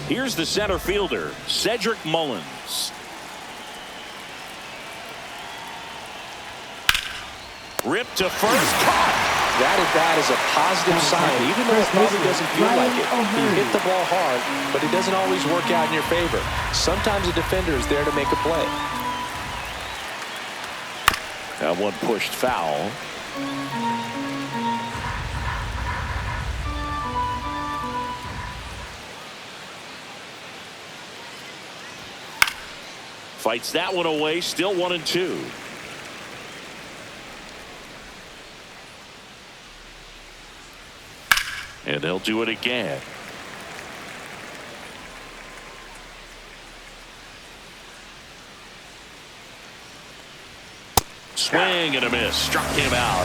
Here's the center fielder, Cedric Mullins. Ripped to first, caught. That at bat is a positive sign, even though it probably doesn't feel like it. You hit the ball hard, but it doesn't always work out in your favor. Sometimes a defender is there to make a play. That one pushed foul. Fights that one away, still 1-2. And they'll do it again. Swing and a miss. Struck him out.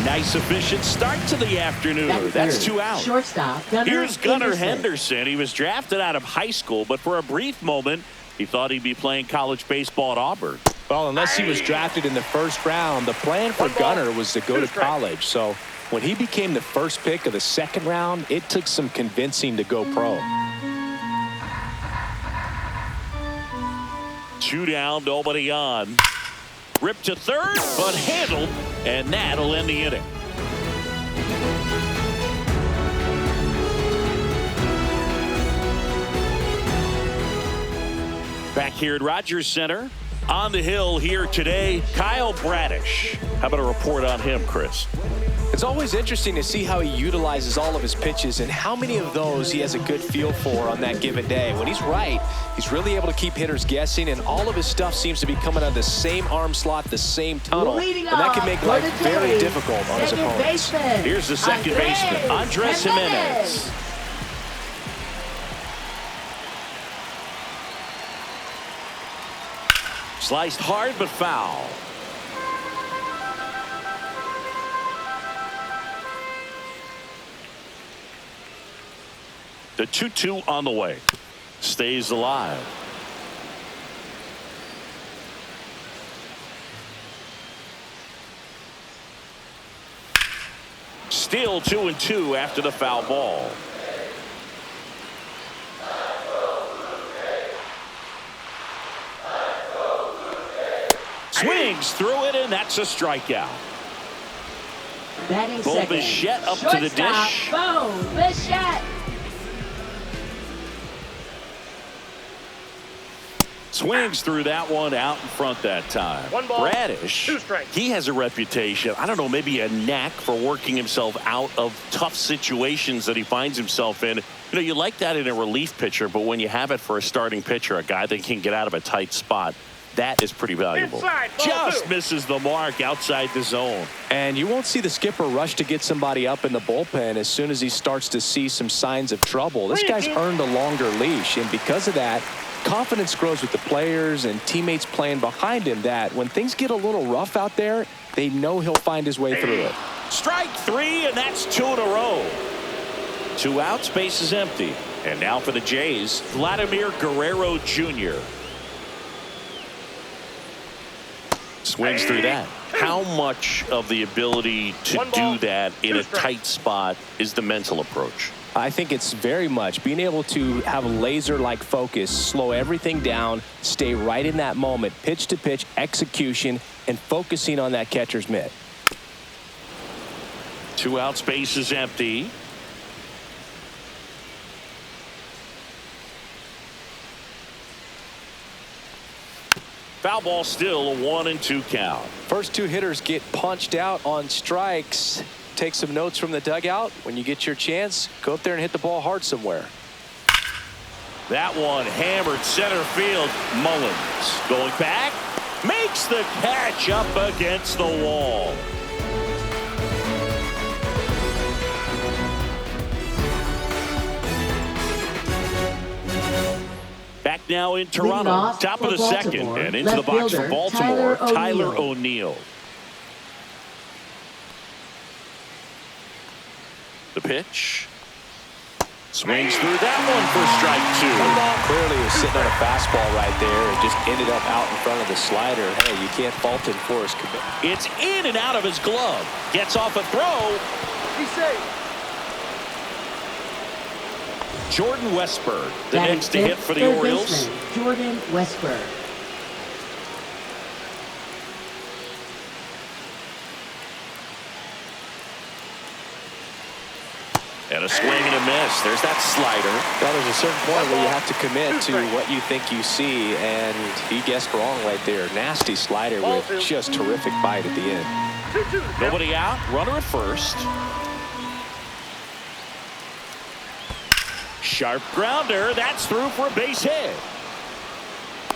Nice efficient start to the afternoon. That's 2 out. Shortstop, Here's Gunnar Henderson. He was drafted out of high school, but for a brief moment, he thought he'd be playing college baseball at Auburn. Well, unless he was drafted in the first round, the plan for Gunnar was to go to college. So when he became the first pick of the second round, it took some convincing to go pro. 2 down, nobody on. Ripped to third, but handled, and that'll end the inning. Back here at Rogers Center, on the hill here today, Kyle Bradish. How about a report on him, Chris? It's always interesting to see how he utilizes all of his pitches and how many of those he has a good feel for on that given day. When he's right, he's really able to keep hitters guessing, and all of his stuff seems to be coming out of the same arm slot, the same tunnel, and that can make life very difficult on his opponents. Here's the second baseman, Andres Jimenez. Sliced hard but foul. The 2-2 on the way. Stays alive. Still 2-2 after the foul ball. Swings through it, and that's a strikeout. Bo Bichette up to the dish. Bo Bichette. Swings through that one, out in front that time. Bradish, he has a reputation, I don't know, maybe a knack for working himself out of tough situations that he finds himself in. You know, you like that in a relief pitcher, but when you have it for a starting pitcher, a guy that can get out of a tight spot, that is pretty valuable. Just misses the mark outside the zone. And you won't see the skipper rush to get somebody up in the bullpen as soon as he starts to see some signs of trouble. This guy's earned a longer leash, and because of that, confidence grows with the players and teammates playing behind him, that when things get a little rough out there, they know he'll find his way through it. Strike 3, and that's 2 in a row. 2 outs, base is empty. And now for the Jays, Vladimir Guerrero Jr. Swings through that. How much of the ability to do that in a tight spot is the mental approach? I think it's very much being able to have a laser-like focus, slow everything down, stay right in that moment, pitch to pitch, execution, and focusing on that catcher's mitt. 2 outs, base is empty. Foul ball, still a 1-2 count. First 2 hitters get punched out on strikes. Take some notes from the dugout. When you get your chance, go up there and hit the ball hard somewhere. That one hammered center field. Mullins going back, makes the catch up against the wall. Back now in Toronto, top of the second, and into the box for Baltimore, Tyler O'Neill. The pitch. Swings through that one for strike 2. Clearly was sitting on a fastball right there and just ended up out in front of the slider. Hey, you can't fault him for his commitment. It's in and out of his glove. Gets off a throw. Be safe. Jordan Westburg, the Batting next to hit for the Orioles. Jordan Westburg. And a swing and a miss. There's that slider. Well, there's a certain point where you have to commit to what you think you see, and he guessed wrong right there. Nasty slider with just terrific bite at the end. Nobody out. Runner at first. Sharp grounder. That's through for a base hit.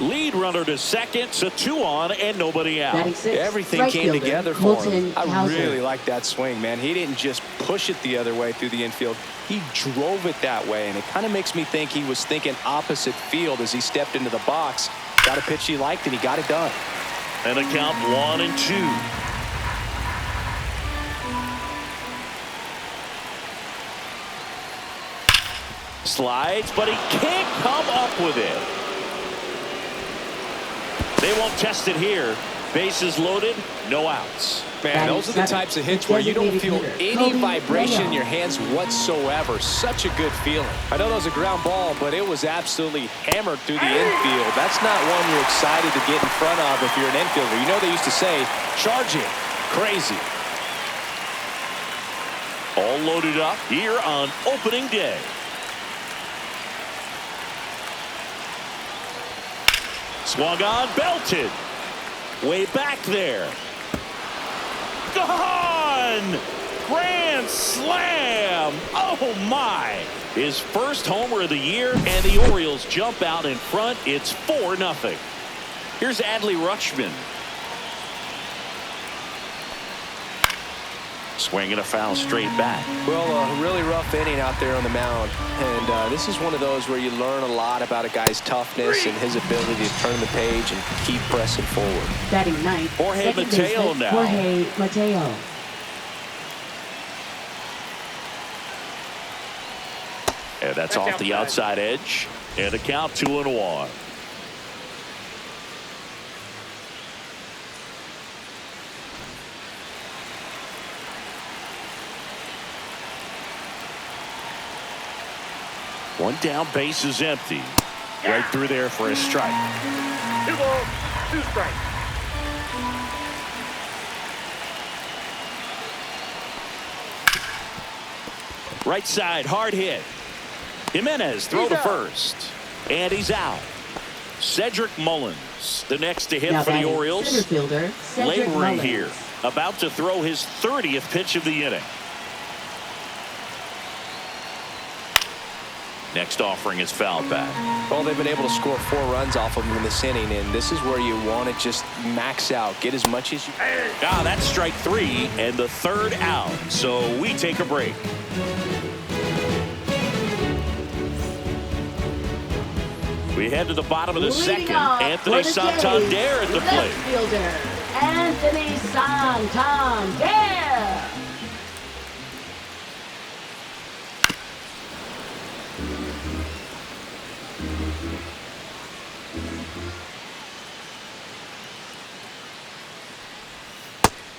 Lead runner to second, so 2 on and nobody out. Everything came together for him. I really like that swing, man. He didn't just push it the other way through the infield. He drove it that way, and it kind of makes me think he was thinking opposite field as he stepped into the box. Got a pitch he liked, and he got it done. And a count 1-2. Slides, but he can't come up with it. They won't test it here. Bases loaded, no outs. Man, those are the types of hits where you don't feel any vibration in your hands whatsoever. Such a good feeling. I know that was a ground ball, but it was absolutely hammered through the infield. That's not one you're excited to get in front of if you're an infielder. You know they used to say, charging, crazy. All loaded up here on opening day. Swung on, belted. Way back there. Gone! Grand slam! Oh my! His first homer of the year, and the Orioles jump out in front. It's 4-0. Here's Adley Rutschman. Swinging a foul straight back. Well, a really rough inning out there on the mound. And this is one of those where you learn a lot about a guy's toughness and his ability to turn the page and keep pressing forward. Batting ninth, Jorge Mateo now. Jorge Mateo. And that's off the outside edge. And a count 2-1. One down, base is empty. Right through there for a strike. 2 balls, 2 strikes. Right side, hard hit. Jimenez throw to first. And he's out. Cedric Mullins, the next to hit for the Orioles. Laboring here. About to throw his 30th pitch of the inning. Next offering is fouled back. Well, they've been able to score 4 runs off of him in this inning, and this is where you want to just max out, get as much as you can. Ah, that's strike 3 and the 3rd out. So we take a break. We head to the bottom of the second. Anthony Santander at the plate. Fielder Anthony Santander.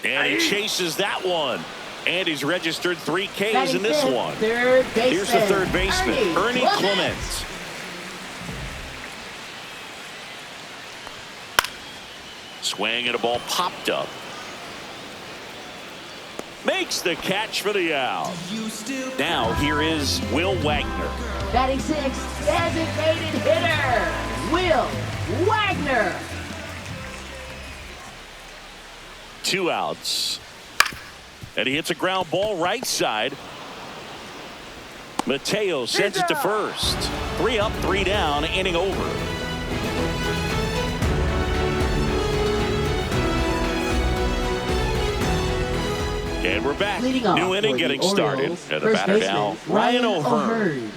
And he chases that one. And he's registered 3 Ks in this one. Here's the third baseman, Ernie Clement. Swing and a ball popped up. Makes the catch for the out. Now here is Will Wagner. Batting 6th, designated hitter, Will Wagner. 2 outs. And he hits a ground ball right side. Mateo sends it to first. 3 up, 3 down, inning over. And we're back. New inning getting started. And the batter now, Ryan O'Hearn.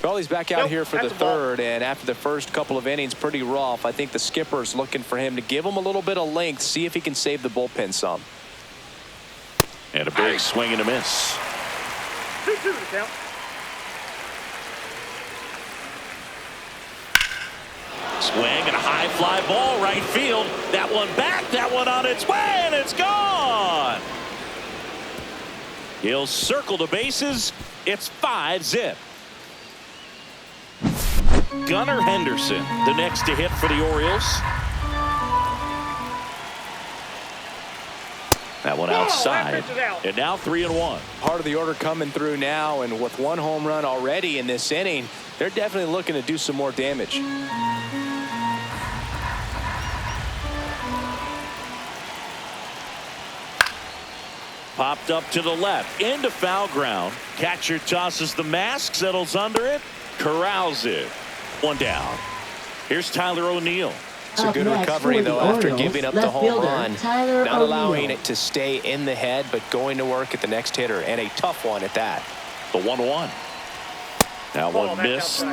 Well, he's back out here for the 3rd, and after the first couple of innings, pretty rough. I think the skipper's looking for him to give him a little bit of length, see if he can save the bullpen some. And a big swing and a miss. 2-2 to count. Swing and a high fly ball right field. That one back, that one on its way, and it's gone. He'll circle the bases. It's 5-zip. Gunnar Henderson, the next to hit for the Orioles. That one outside, and now 3-1. Part of the order coming through now, and with one home run already in this inning, they're definitely looking to do some more damage. Popped up to the left, into foul ground. Catcher tosses the mask, settles under it, corrals it. One down. Here's Tyler O'Neill. It's a good recovery, though, after giving up the home run. Not allowing it to stay in the head, but going to work at the next hitter, and a tough one at that. The 1-1. That one missed.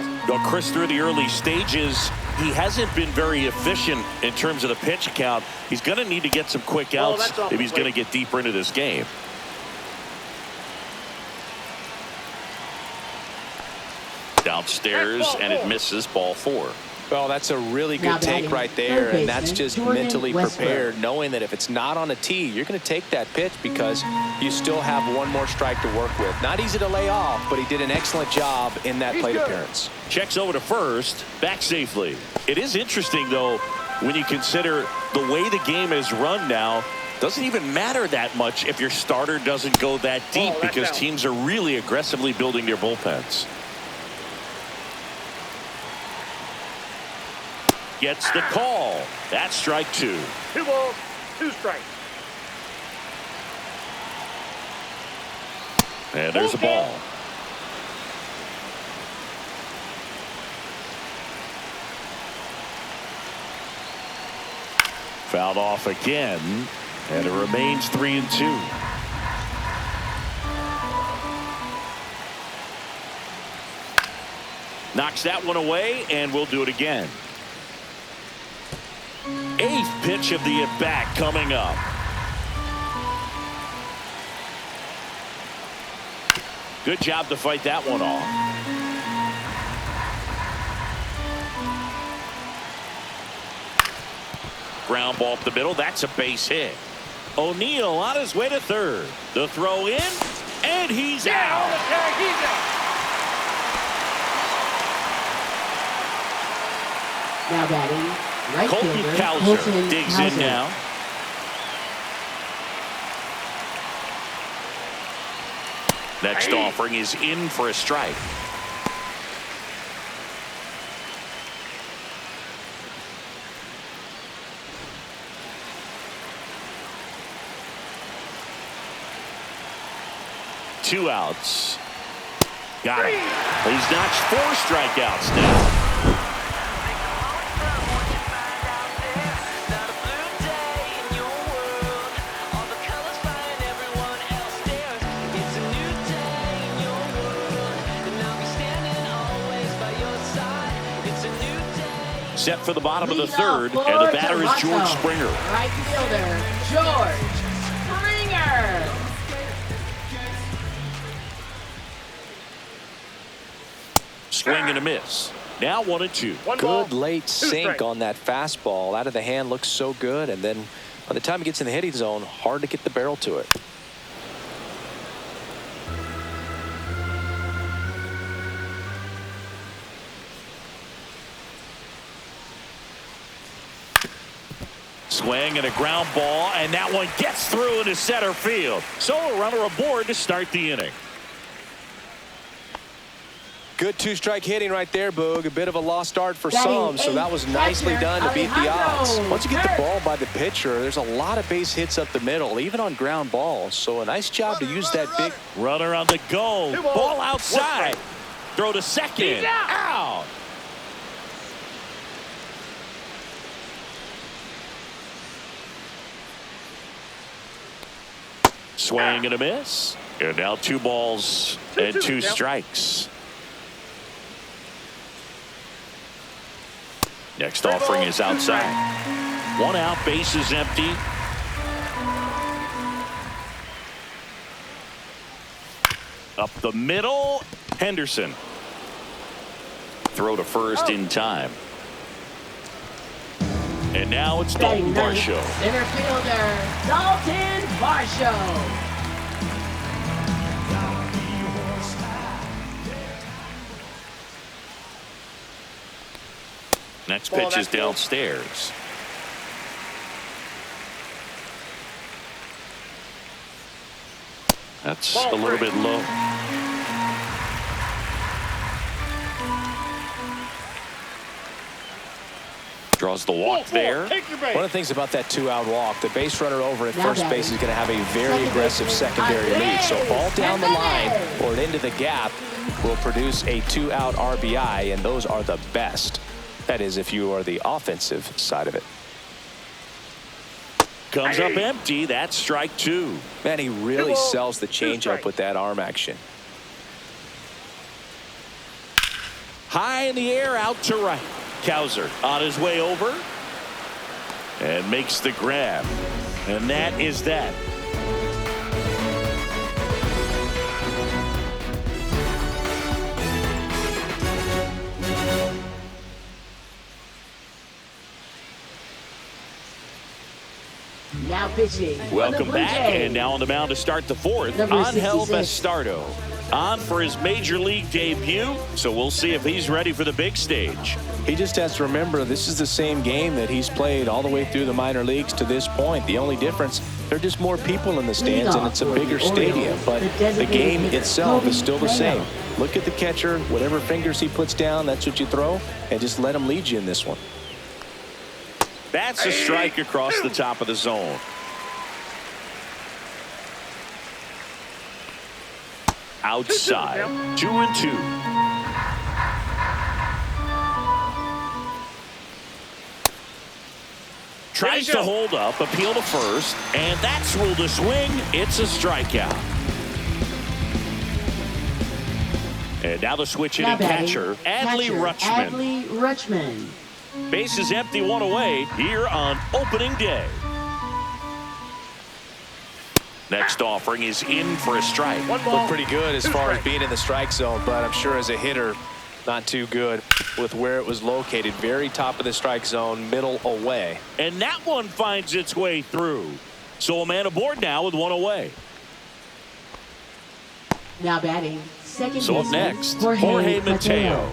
Chris, through the early stages, he hasn't been very efficient in terms of the pitch count. He's going to need to get some quick outs if he's going to get deeper into this game. Downstairs, and it misses, ball 4. Well, that's a really good take right there, and that's just mentally prepared, knowing that if it's not on a tee, you're going to take that pitch because you still have one more strike to work with. Not easy to lay off, but he did an excellent job in that plate appearance. Checks over to first, back safely. It is interesting, though, when you consider the way the game is run now. Doesn't even matter that much if your starter doesn't go that deep because teams are really aggressively building their bullpens. Gets the call. That's strike 2. 2 balls, 2 strikes. And there's a ball. Fouled off again, and it remains 3-2. Knocks that one away, and we'll do it again. 8th pitch of the at-bat coming up. Good job to fight that one off. Ground ball up the middle. That's a base hit. O'Neill on his way to third. The throw in, and he's out. Now batting, right Colton fielder, Cowser digs in now. Next offering is in for a strike. Two outs. Got it. He's notched 4 strikeouts now. Set for the bottom of the third, and the batter is George Springer. Right fielder, George Springer. Swing and a miss. Now 1-2. Good late sink on that fastball. Out of the hand, looks so good, and then by the time he gets in the hitting zone, hard to get the barrel to it. Swing and a ground ball, and that one gets through into center field. So a runner aboard to start the inning. Good 2-strike hitting right there, Boog. A bit of a lost start for some, so that was nicely done to beat the odds. Once you get the ball by the pitcher, there's a lot of base hits up the middle, even on ground balls. So a nice job to use that big runner on the go. Ball outside. Throw to second. Out. Swing and a miss. And now 2 balls and 2 strikes. Next offering is outside. 1 out, base is empty. Up the middle, Henderson. Throw to first in time. And now it's Batting Dalton ninth, Varsho. center fielder, Dalton Varsho. Next pitch is downstairs. That's a little bit low. Draws the walk there. One of the things about that 2-out walk, the base runner over at first base is going to have a very aggressive secondary lead. So ball down the line or into the gap will produce a 2-out RBI, and those are the best. That is, if you are the offensive side of it. Comes up empty. That's strike 2. Man, he really sells the changeup with that arm action. High in the air, out to right. Cowser on his way over and makes the grab. And that is that. Now pitching. Welcome back, and now on the mound to start the fourth, Angel Bastardo on for his major league debut, so we'll see if he's ready for the big stage. He just has to remember this is the same game that he's played all the way through the minor leagues to this point. The only difference, there are just more people in the stands and it's a bigger stadium, but the game itself is still the same. Look at the catcher, whatever fingers he puts down, that's what you throw, and just let him lead you in this one. That's a strike across the top of the zone. Outside, 2-2. Tries to hold up, appeal to first, and that's ruled a swing. It's a strikeout. And now the switch hitting catcher, Adley Rutschman. Base is empty, one away here on opening day. Next offering is in for a strike. Looked pretty good as far as being in the strike zone, but I'm sure as a hitter, not too good with where it was located. Very top of the strike zone, middle away. And that one finds its way through. So a man aboard now with one away. Now batting, second so up next, Jorge Mateo.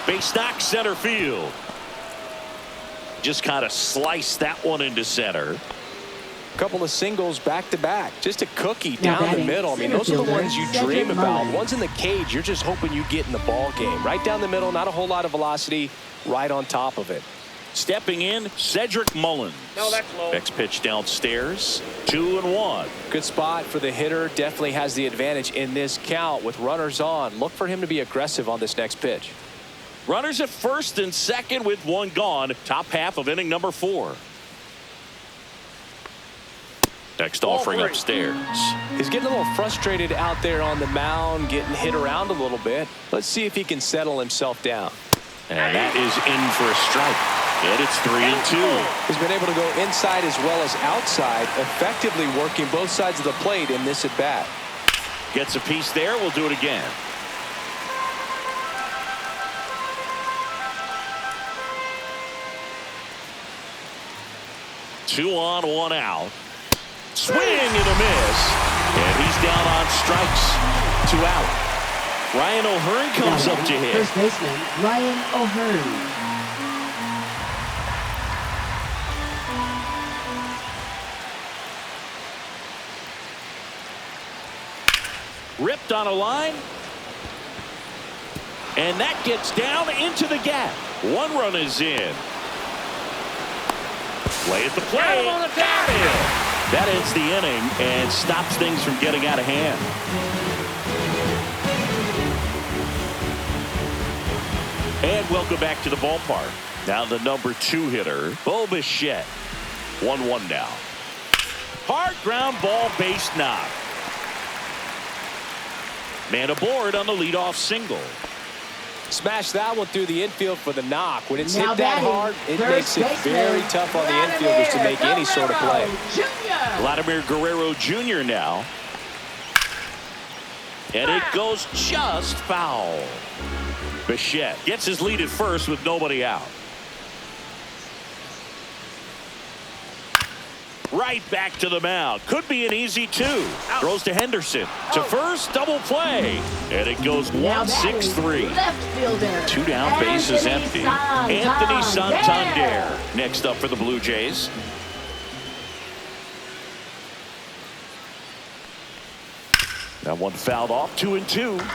Base knock, center field. Just kind of sliced that one into center. Couple of singles back to back. Just a cookie down the middle. I mean, those are the ones you dream about. Ones in the cage, you're just hoping you get in the ball game. Right down the middle, not a whole lot of velocity, right on top of it. Stepping in, Cedric Mullins. No, that's low. Next pitch downstairs, 2-1. Good spot for the hitter. Definitely has the advantage in this count with runners on. Look for him to be aggressive on this next pitch. Runners at first and second with one gone. Top half of inning number 4. Next offering upstairs. He's getting a little frustrated out there on the mound, getting hit around a little bit. Let's see if he can settle himself down. And that is in for a strike. And it's 3-2. He's been able to go inside as well as outside, effectively working both sides of the plate in this at bat. Gets a piece there. We'll do it again. Two on, one out. Swing and a miss. And he's down on strikes. 2 out. Ryan O'Hearn comes up to hit. First baseman, Ryan O'Hearn. Ripped on a line. And that gets down into the gap. 1 run is in. Play at the plate. Got him. That ends the inning and stops things from getting out of hand. And welcome back to the ballpark. Now the number 2 hitter, Bo Bichette. 1-1 now. Hard ground ball, base knock. Man aboard on the leadoff single. Smash that one through the infield for the knock. When it's hit that hard, it makes it very tough on the infielders to make any sort of play. Vladimir Guerrero Jr. now. And it goes just foul. Bichette gets his lead at first with nobody out. Right back to the mound. Could be an easy two. Throws to Henderson. To first, double play. And it goes 1-6-3. Left fielder. 2 down, bases empty. Anthony Santander next up for the Blue Jays. That one fouled off. 2-2.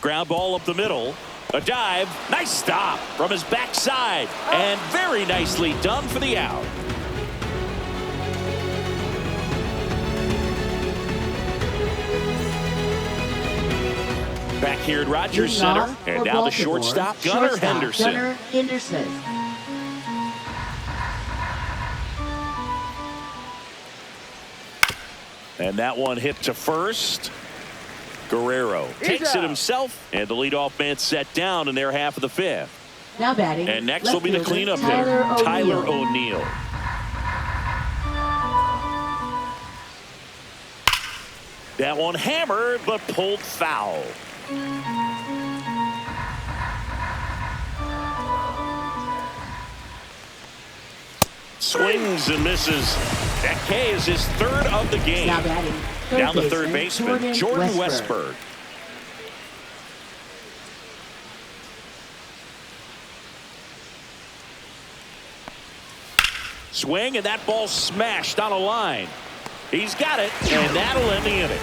Ground ball up the middle. A dive. Nice stop from his backside. And very nicely done for the out. Back here at Rogers Center. And now the shortstop, Gunnar Henderson. Gunnar Henderson. And that one hit to first. Guerrero takes it himself, and the leadoff man set down in their half of the fifth. Now batting. And next will be the cleanup hitter, Tyler O'Neill. That one hammered, but pulled foul. Swings and misses. That K is his third of the game. Now batting. Down the third baseman, Jordan Westberg. Swing, and that ball smashed on a line. He's got it, and that'll end the inning.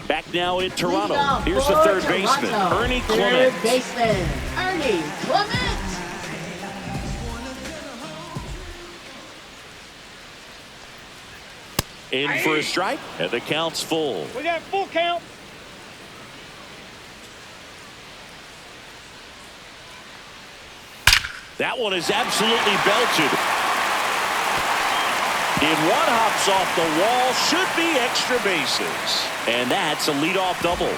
Back now in Toronto. Here's the third baseman, Ernie Clement. Third baseman, Ernie Clement. In for a strike, and the count's full. We got full count. That one is absolutely belted. If one hops off the wall, should be extra bases. And that's a leadoff double.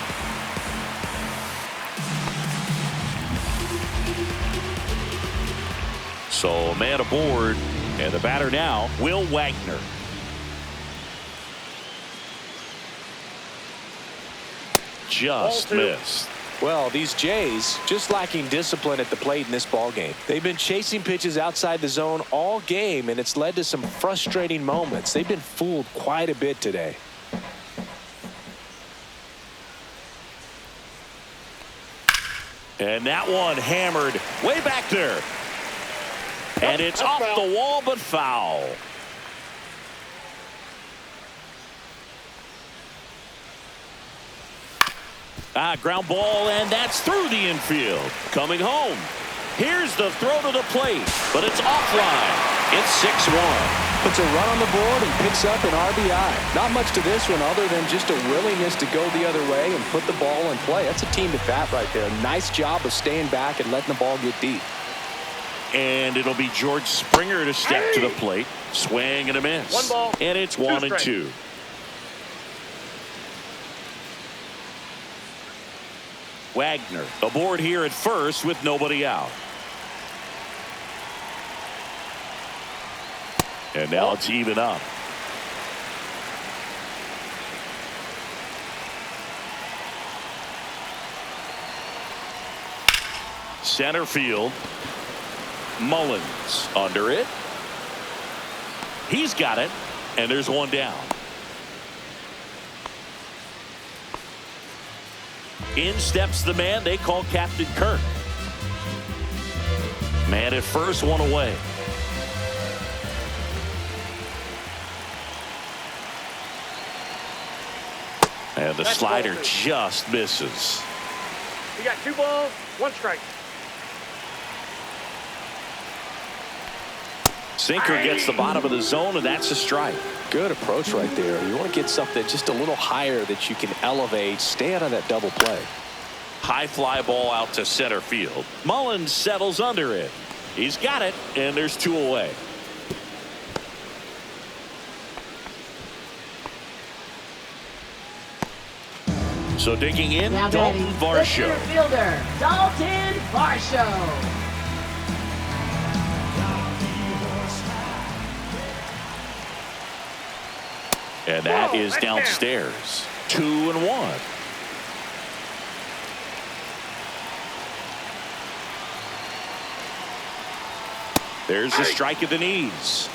So, man aboard. And the batter now, Will Wagner. Just missed. Well, these Jays just lacking discipline at the plate in this ball game. They've been chasing pitches outside the zone all game, and it's led to some frustrating moments. They've been fooled quite a bit today. And that one hammered way back there. And it's off the wall, but foul. Ground ball, and that's through the infield. Coming home. Here's the throw to the plate, but it's offline. It's 6-1. Puts a run on the board and picks up an RBI. Not much to this one other than just a willingness to go the other way and put the ball in play. That's a team at bat right there. Nice job of staying back and letting the ball get deep. And it'll be George Springer to step to the plate. Swing and a miss. 1 ball. And it's 1-2. Wagner aboard here at first with nobody out. And now it's even up. Center field. Mullins under it. He's got it. And there's one down. In steps the man they call Captain Kirk. Man at first, one away. And the slider just misses. You got 2 balls, 1 strike. Sinker gets the bottom of the zone, and that's a strike. Good approach right there. You want to get something just a little higher that you can elevate. Stay out of that double play. High fly ball out to center field. Mullins settles under it. He's got it, and there's 2 away. So digging in, Now Dalton batting, the Varsho. center fielder, Dalton Varsho. And that Whoa, is that's downstairs. 2-1. There's the strike at the knees.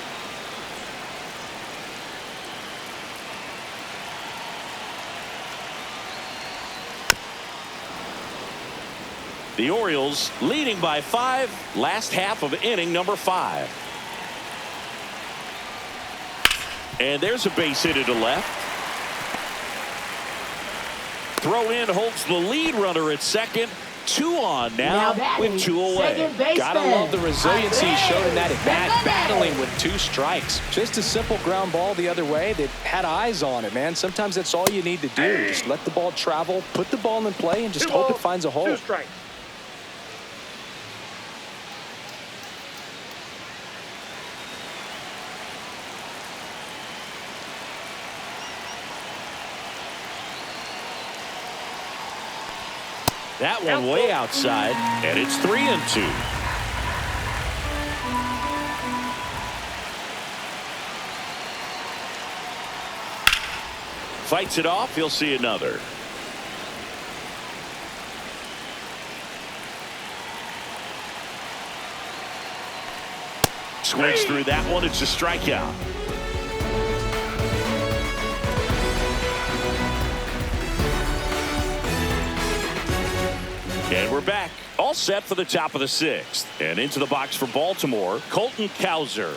The Orioles leading by 5, last half of inning number 5. And there's a base hit to left. Throw in holds the lead runner at second. 2 on now batting, with 2 away. second baseman, Gotta love the resiliency he showed in that at bat, Jimenez. battling with 2 strikes. Just a simple ground ball the other way that had eyes on it, man. Sometimes that's all you need to do. Just let the ball travel, put the ball in play, and just 2 hope balls, it finds a hole. 2 strikes. That one way outside, and it's 3-2. Fights it off. He'll see another. Swings through that one. It's a strikeout. And we're back, all set for the top of the 6th. And into the box for Baltimore, Colton Cowser.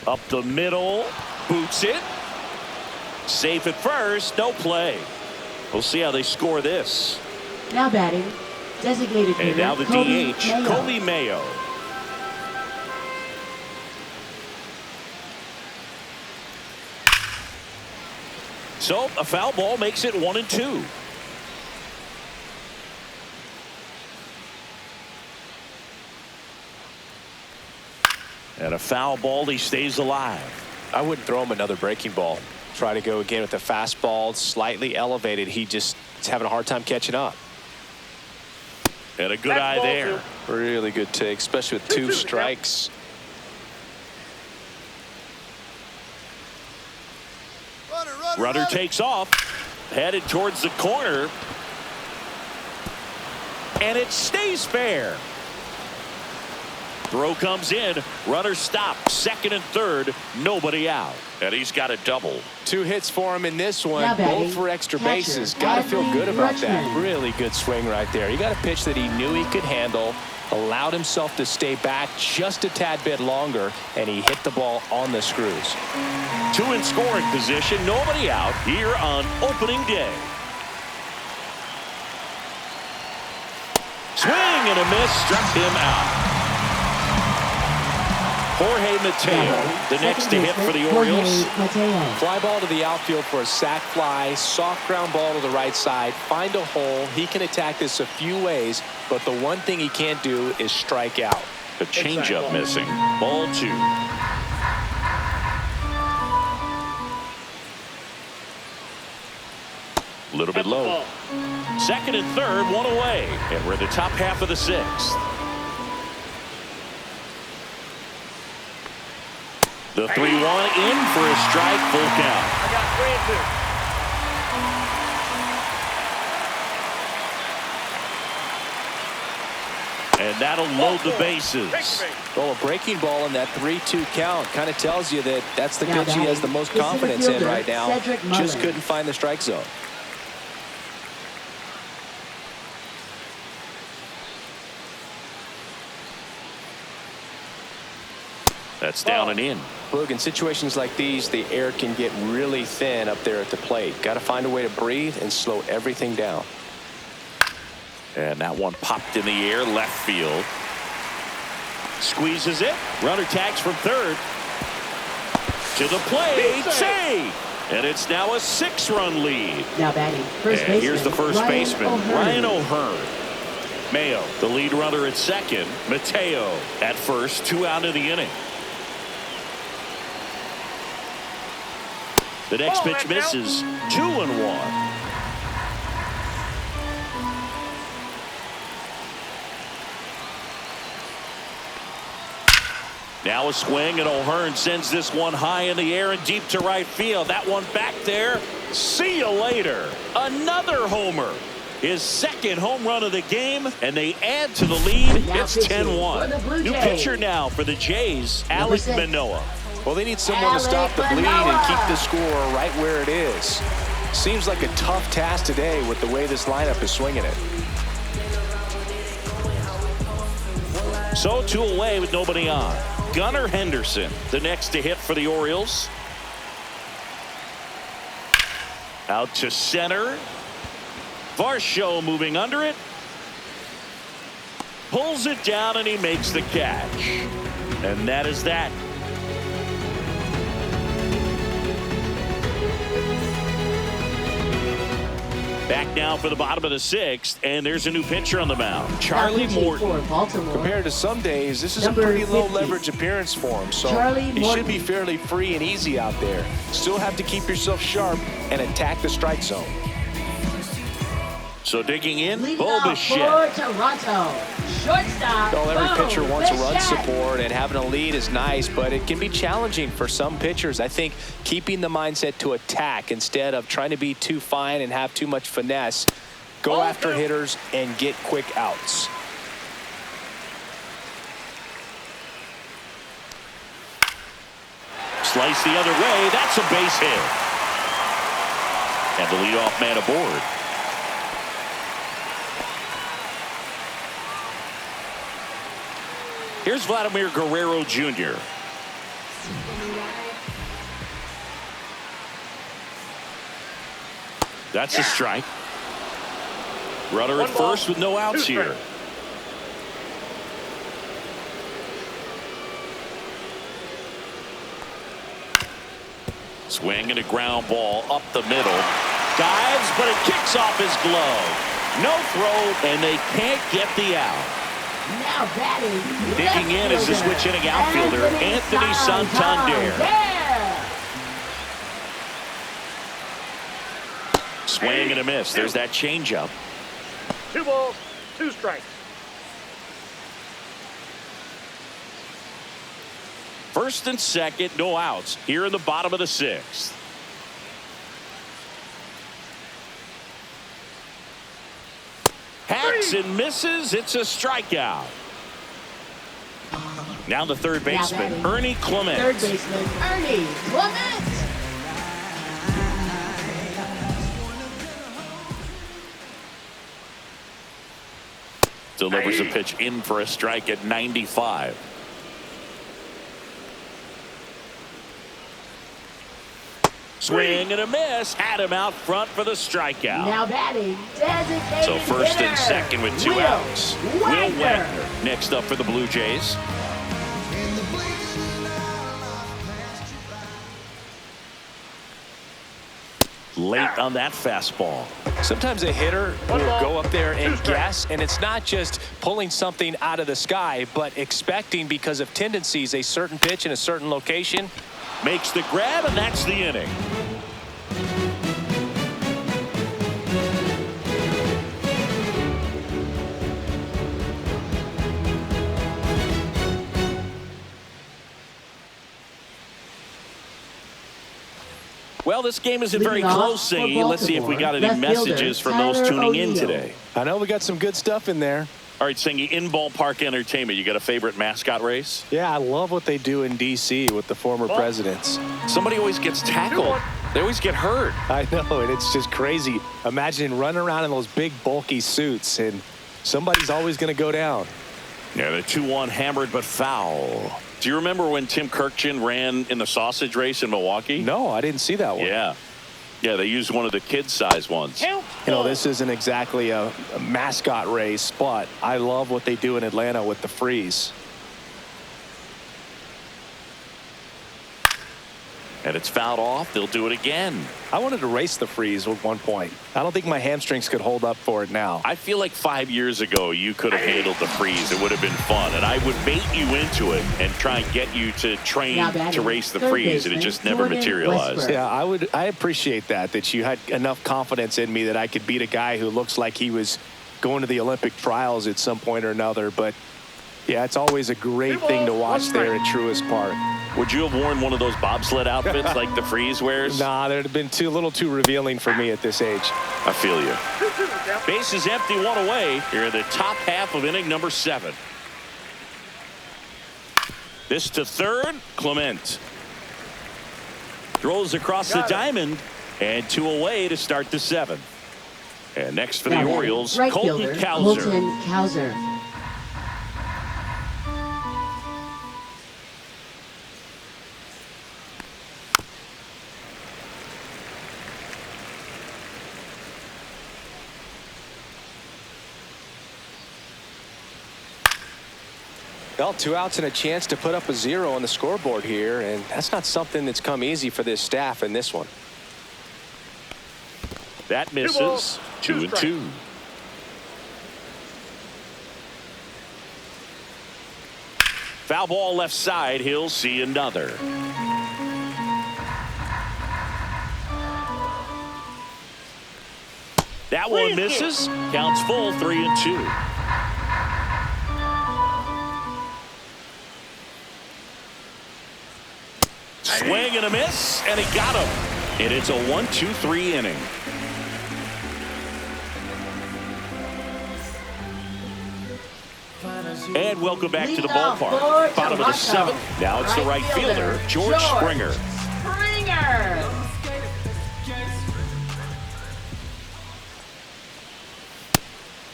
Up the middle, boots it. Safe at first, no play. We'll see how they score this. Now batting, designated And hitter, now the Kobe DH, Mayo. Kobe Mayo. So a foul ball makes it 1-2. And a foul ball, he stays alive. I wouldn't throw him another breaking ball. Try to go again with the fastball, slightly elevated. He just is having a hard time catching up. And a good That's eye ball there. 2. Really good take, especially with 2 strikes. Runner takes off, headed towards the corner. And it stays fair. Throw comes in, runner stopped, second and third, nobody out. And he's got a double. 2 hits for him in this one, Now batting, both for extra catcher, bases. Got to feel good Adley about that. Rutschman. Really good swing right there. He got a pitch that he knew he could handle, allowed himself to stay back just a tad bit longer, and he hit the ball on the screws. 2 in scoring position, nobody out here on opening day. Swing and a miss, struck him out. Jorge Mateo, the next to hit for the Orioles. Fly ball to the outfield for a sac fly, soft ground ball to the right side. Find a hole. He can attack this a few ways, but the one thing he can't do is strike out. The changeup missing. Ball 2. A little bit low. Second and third, 1 away. And we're in the top half of the 6th. The 3-1 in for a strike, full count. I got 3-2. And that'll load the bases. Well, a breaking ball in that 3-2 count kind of tells you that that's the Now pitch he has the most batting, confidence in fielder, right now. Cedric Just Mullins. couldn't find the strike zone. That's down and in. Look, in situations like these, the air can get really thin up there at the plate. Got to find a way to breathe and slow everything down. And that one popped in the air, left field. Squeezes it. Runner tags from third. To the plate, save! And it's now a 6-run lead. Now batting, first baseman. Here's the first baseman, Ryan O'Hearn. Mayo, the lead runner at second. Mateo at first, 2 out of the inning. The next pitch misses, 2-1. Now a swing, and O'Hearn sends this one high in the air and deep to right field. That one back there. See you later. Another homer. His second home run of the game, and they add to the lead. It's 10-1. New pitcher now for the Jays, Alek Manoah. Well, they need someone to stop the bleed and keep the score right where it is. Seems like a tough task today with the way this lineup is swinging it. So 2 away with nobody on. Gunnar Henderson, the next to hit for the Orioles. Out to center. Varsho moving under it. Pulls it down, and he makes the catch. And that is that. Back now for the bottom of the 6th, and there's a new pitcher on the mound, Charlie Morton. Compared to some days, this is a pretty low leverage appearance for him, so he should be fairly free and easy out there. Still have to keep yourself sharp and attack the strike zone. So digging in, for Toronto. Shortstop. Well, every pitcher wants a run support, and having a lead is nice, but it can be challenging for some pitchers. I think keeping the mindset to attack instead of trying to be too fine and have too much finesse. Go after hitters and get quick outs. Slice the other way. That's a base hit. And the leadoff man aboard. Here's Vladimir Guerrero Jr. That's a strike. Runner at first with no outs here. Swing and a ground ball up the middle. Dives, but it kicks off his glove. No throw, and they can't get the out. Now batting. Digging in is the switch hitting outfielder, Anthony Santander. Swing and a miss. There's that changeup. 2 balls, 2 strikes. First and second, no outs here in the bottom of the 6th. Hacks and misses. It's a strikeout. Now the third baseman, Ernie Clement. Third baseman, Ernie Clement. Delivers a pitch in for a strike at 95. Swing and a miss. Had him out front for the strikeout. Now batting, designated So first hitter, and second with 2 outs. Will Wagner next up for the Blue Jays. Late on that fastball. Sometimes a hitter will go up there and guess, and it's not just pulling something out of the sky, but expecting because of tendencies a certain pitch in a certain location. Makes the grab, and that's the inning. Well, this game isn't very close, Singy. Let's see if we got any messages from those tuning in today. I know we got some good stuff in there. All right, Singy, in ballpark entertainment, you got a favorite mascot race? Yeah, I love what they do in D.C. with the former presidents. Somebody always gets tackled. They always get hurt. I know, and it's just crazy. Imagine running around in those big, bulky suits, and somebody's always going to go down. Yeah, the 2-1 hammered but foul. Do you remember when Tim Kirkchin ran in the sausage race in Milwaukee? No, I didn't see that one. Yeah. Yeah, they used one of the kid-size ones. You know, this isn't exactly a mascot race, but I love what they do in Atlanta with the freeze. And it's fouled off. They'll do it again. I wanted to race the freeze at one point. I don't think my hamstrings could hold up for it now. I feel like 5 years ago you could have handled the freeze. It would have been fun. And I would bait you into it and try and get you to train to race the freeze. And it just never materialized. Yeah, I appreciate that you had enough confidence in me that I could beat a guy who looks like he was going to the Olympic trials at some point or another. But yeah, it's always a great thing to watch there at Truist Park. Would you have worn one of those bobsled outfits like the freeze wears? Nah, they'd have been a little too revealing for me at this age. I feel you. Base is empty, one away here in the top half of inning number 7. This to third, Clement. Throws across the diamond, and 2 away to start the 7th. And next for the Orioles, Colton Cowser. Well, 2 outs and a chance to put up a 0 on the scoreboard here, and that's not something that's come easy for this staff in this one. That misses. 2-2. Foul ball left side. He'll see another. That one misses. Counts full, 3-2. Swing and a miss, and he got him. And it's a 1-2-3 inning. And welcome back to the ballpark. Bottom of the 7th. Now it's the right fielder, George Springer.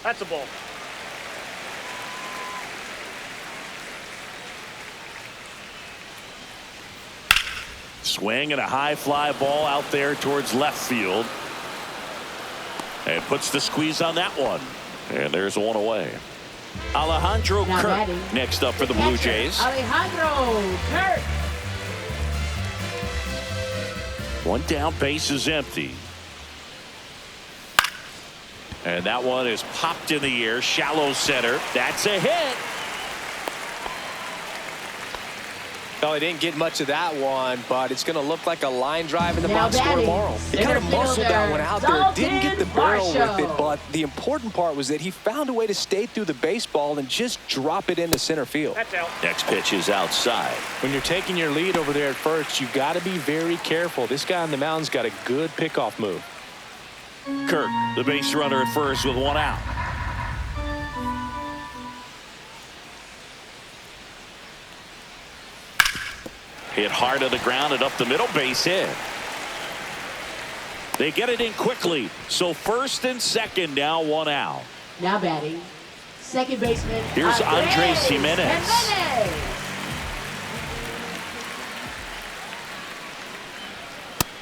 That's a ball. Swing and a high fly ball out there towards left field. And puts the squeeze on that one. And there's one away. Alejandro Kirk next up for the Blue Jays. Alejandro Kirk. One down, base is empty. And that one is popped in the air, shallow center. That's a hit. No, he didn't get much of that one, but it's going to look like a line drive in the box score tomorrow. He kind of muscled that one out there. Didn't get the barrel with it, but the important part was that he found a way to stay through the baseball and just drop it into center field. That's out. Next pitch is outside. When you're taking your lead over there at first, you've got to be very careful. This guy on the mound's got a good pickoff move. Kirk, the base runner at first with 1 out. Hit hard to the ground and up the middle, base hit. They get it in quickly. So first and second, now 1 out. Now batting, second baseman. Here's Andres Jimenez.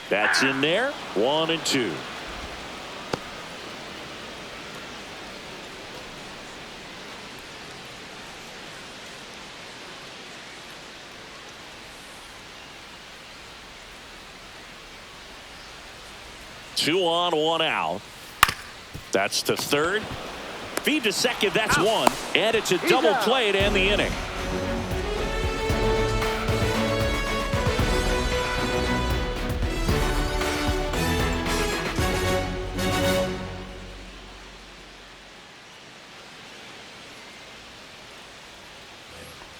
That's in there. 1-2. Two on, 1 out. That's to third. Feed to second. That's out. 1. And it's a double play to end the inning.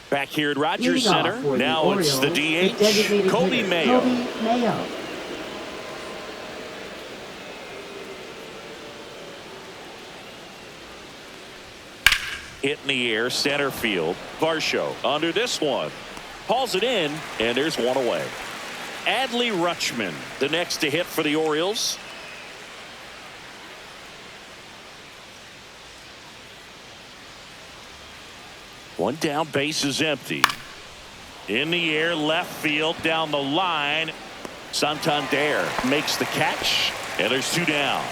Back here at Rogers Center. Now it's the DH, Kobe Mayo. Hit in the air, center field. Varsho under this one. Hauls it in, and there's 1 away. Adley Rutschman, the next to hit for the Orioles. One down, base is empty. In the air, left field, down the line. Santander makes the catch, and there's 2 down.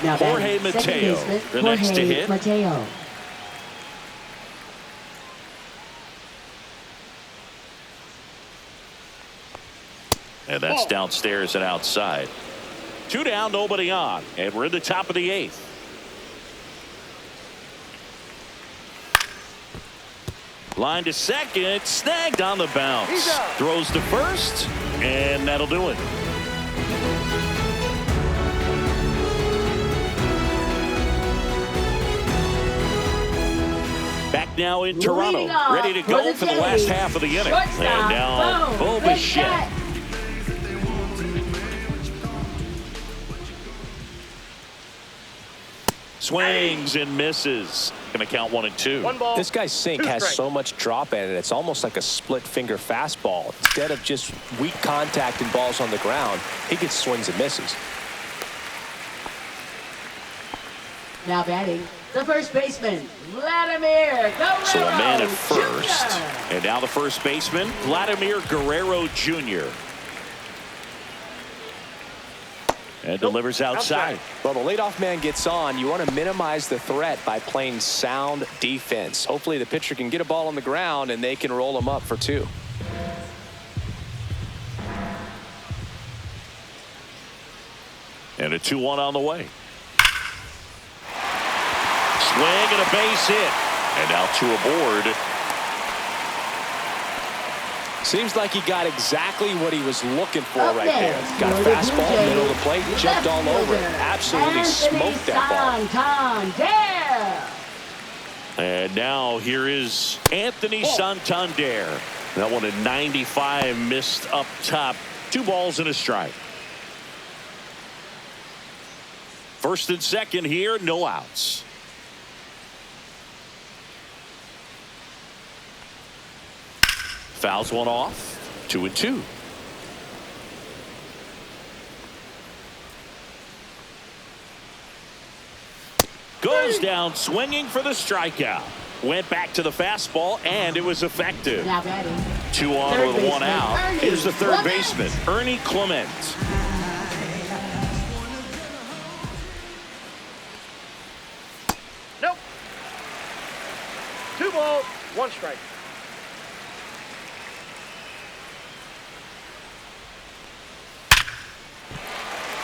Now Jorge Mateo, the next to hit. Mateo. And that's downstairs and outside. 2 down, nobody on. And we're in the top of the 8th. Line to second, snagged on the bounce. Throws to first, and that'll do it. Back now in Toronto, ready to go for the last half of the inning. And now, Bichette. Swings and misses. Going to count 1 and 2. This guy's sink has so much drop in it. It's almost like a split finger fastball. Instead of just weak contact and balls on the ground, he gets swings and misses. Now batting, the first baseman, Vladimir Guerrero. So a man at first. Jr. And now the first baseman, Vladimir Guerrero Jr. And delivers outside. Well, the leadoff man gets on. You want to minimize the threat by playing sound defense. Hopefully the pitcher can get a ball on the ground and they can roll him up for 2. And a 2-1 on the way. Swing and a base hit. And now 2 aboard. Seems like he got exactly what he was looking for Up right next, there. Got a for the fastball, Blue Jays, middle of the plate, jumped all over it. Absolutely Anthony smoked that ball. Santander. And now here is Anthony Santander. That one at 95, missed up top. 2 balls and a strike. First and second here, no outs. Fouls one off. 2 and 2. Goes down swinging for the strikeout. Went back to the fastball, and it was effective. Now batting, 2 on third with 1 baseman, out. Ernie Here's the third Clement. baseman, Ernie Clement. Nope. 2 balls, 1 strike.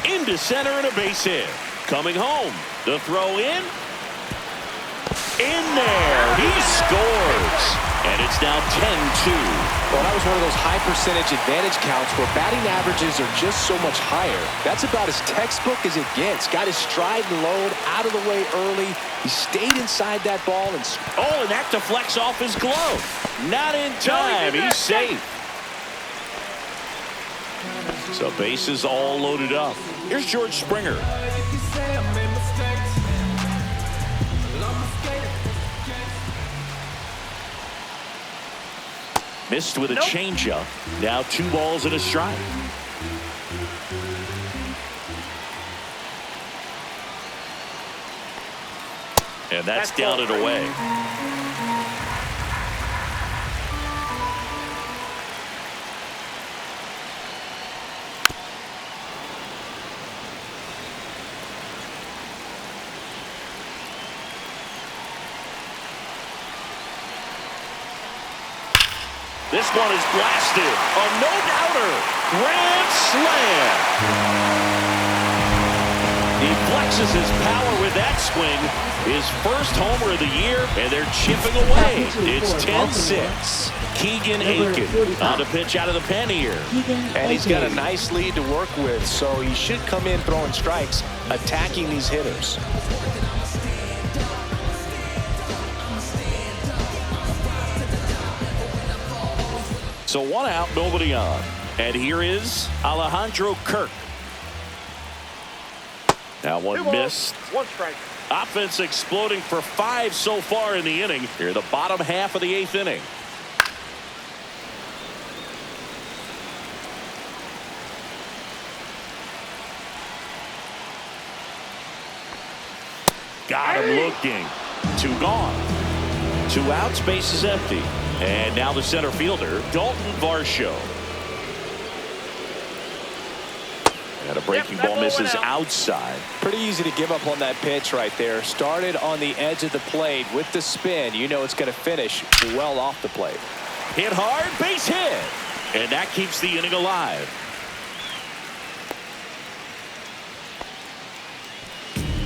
Into center and a base hit. Coming home. The throw in. In there. He scores. And it's now 10-2. Well, that was one of those high percentage advantage counts where batting averages are just so much higher. That's about as textbook as it gets. Got his stride and load out of the way early. He stayed inside that ball and and that deflects off his glove. Not in time. He's safe. So bases all loaded up. Here's George Springer. Missed with a changeup. Now 2 balls and a strike. And that's down and away. This one is blasted. A no-doubter. Grand slam. He flexes his power with that swing. His first homer of the year, and they're chipping away. It's 10-6. Keegan Aiken on the pitch out of the pen here. and he's got a nice lead to work with, so he should come in throwing strikes, attacking these hitters. So 1 out, nobody on. And here is Alejandro Kirk. Now 1 missed. 1 strike. Offense exploding for 5 so far in the inning. Here, the bottom half of the 8th inning. Got him looking. 2 gone. 2 outs, base is empty. And now the center fielder, Dalton Varsho. And a breaking ball misses outside. Pretty easy to give up on that pitch right there. Started on the edge of the plate with the spin. You know it's going to finish well off the plate. Hit hard, base hit. And that keeps the inning alive.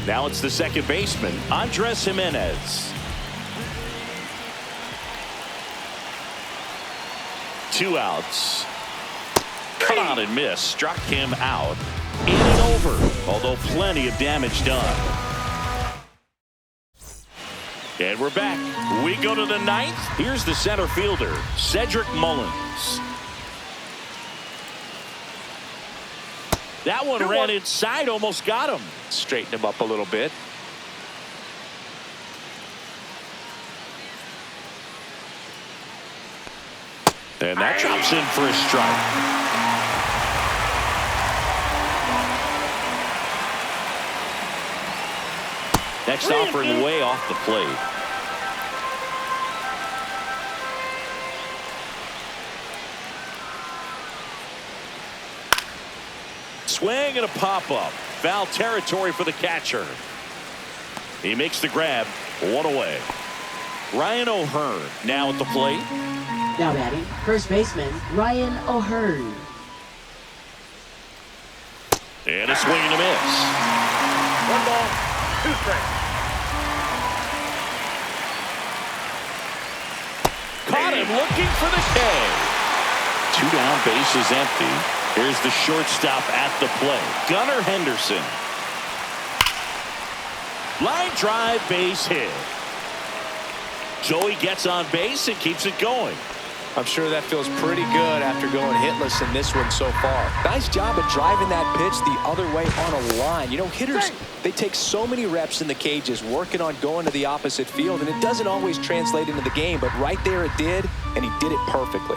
Now it's the second baseman, Andres Jimenez. 2 outs. Cut on and miss. Struck him out. In and over, although plenty of damage done. And we're back. We go to the 9th. Here's the center fielder, Cedric Mullins. That one ran inside, almost got him. Straighten him up a little bit. And that drops in for a strike. Next offering way off the plate. Swing and a pop-up. Foul territory for the catcher. He makes the grab. 1 away. Ryan O'Hearn now at the plate. Now batting, first baseman, Ryan O'Hearn. And a swing and a miss. 1 ball, 2 strikes. Caught him looking for the K. 2 down, base is empty. Here's the shortstop at the plate, Gunnar Henderson. Line drive, base hit. Joey gets on base and keeps it going. I'm sure that feels pretty good after going hitless in this one so far. Nice job of driving that pitch the other way on a line. You know, hitters, they take so many reps in the cages working on going to the opposite field, and it doesn't always translate into the game, but right there it did, and he did it perfectly.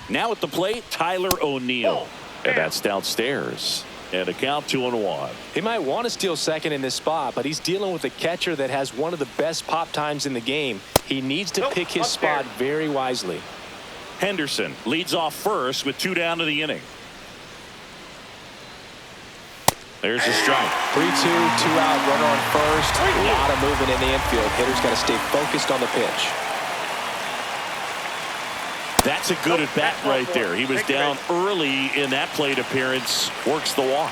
Now at the plate, Tyler O'Neill. And that's downstairs. And a count 2-1. He might want to steal second in this spot, but he's dealing with a catcher that has one of the best pop times in the game. He needs to pick his spot very wisely. Henderson leads off first with 2 down to the inning. There's a strike. 3-2, 2 out, runner on first. A lot of movement in the infield. Hitter's got to stay focused on the pitch. That's a good at bat right there. He was down early in that plate appearance. Works the walk.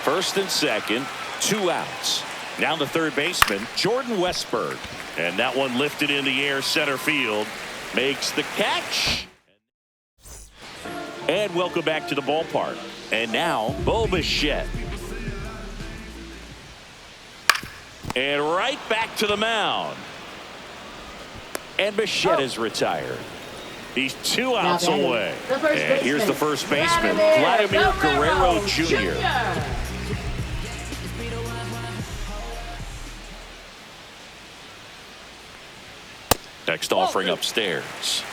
First and second, 2 outs. Now the third baseman, Jordan Westberg. And that one lifted in the air, center field. Makes the catch. And welcome back to the ballpark. And now, Bo Bichette. And right back to the mound. And Bichette is retired. He's 2 outs away. And here's the first baseman, Vladimir Guerrero Jr. Next offering upstairs.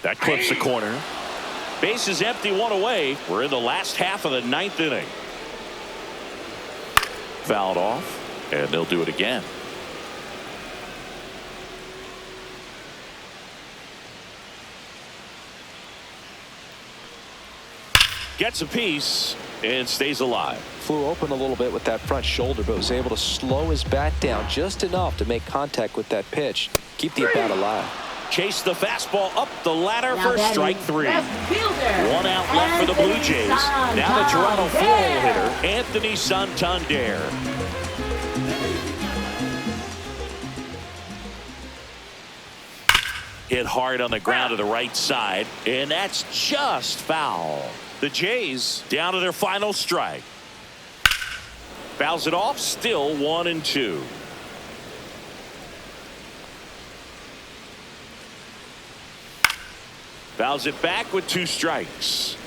That clips the corner. Base is empty, 1 away. We're in the last half of the 9th inning. Fouled off, and they'll do it again. Gets a piece and stays alive. Flew open a little bit with that front shoulder, but was able to slow his bat down just enough to make contact with that pitch. Keep the at-bat alive. Chase the fastball up the ladder for strike 3. 1 out left for the Blue Jays. Now the Toronto 4-hole hitter, Anthony Santander. Hit hard on the ground to the right side, and that's just foul. The Jays down to their final strike. Fouls it off, still 1-2. Fouls it back with 2 strikes.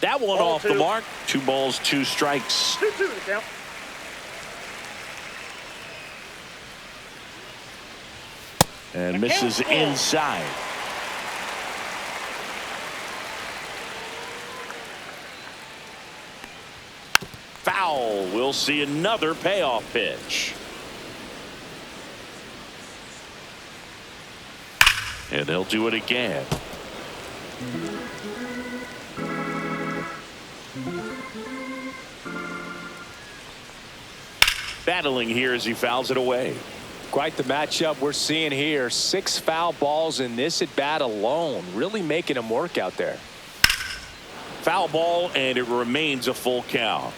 That one off the mark. 2 balls, 2 strikes. 2-2 the count. And misses inside. Foul. We'll see another payoff pitch. And they'll do it again. Battling here as he fouls it away. Quite the matchup we're seeing here. 6 foul balls in this at bat alone, really making him work out there. Foul ball, and it remains a full count.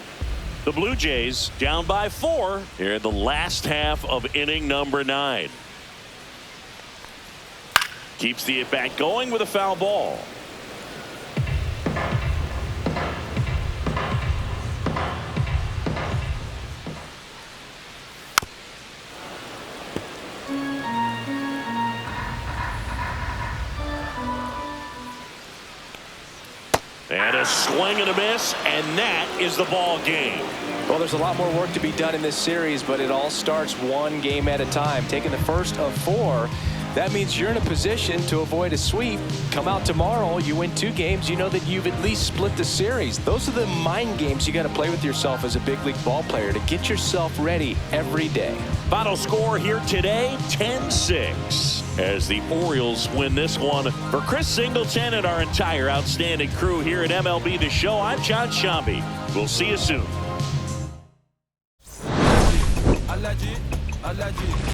The Blue Jays down by 4 here in the last half of inning number 9. Keeps the at bat going with a foul ball. And a swing and a miss, and that is the ball game. Well, there's a lot more work to be done in this series, but it all starts one game at a time. Taking the first of 4, that means you're in a position to avoid a sweep. Come out tomorrow, you win 2 games, you know that you've at least split the series. Those are the mind games you got to play with yourself as a big league ball player to get yourself ready every day. Final score here today, 10-6. As the Orioles win this one. For Chris Singleton and our entire outstanding crew here at MLB The Show, I'm John Shambi. We'll see you soon.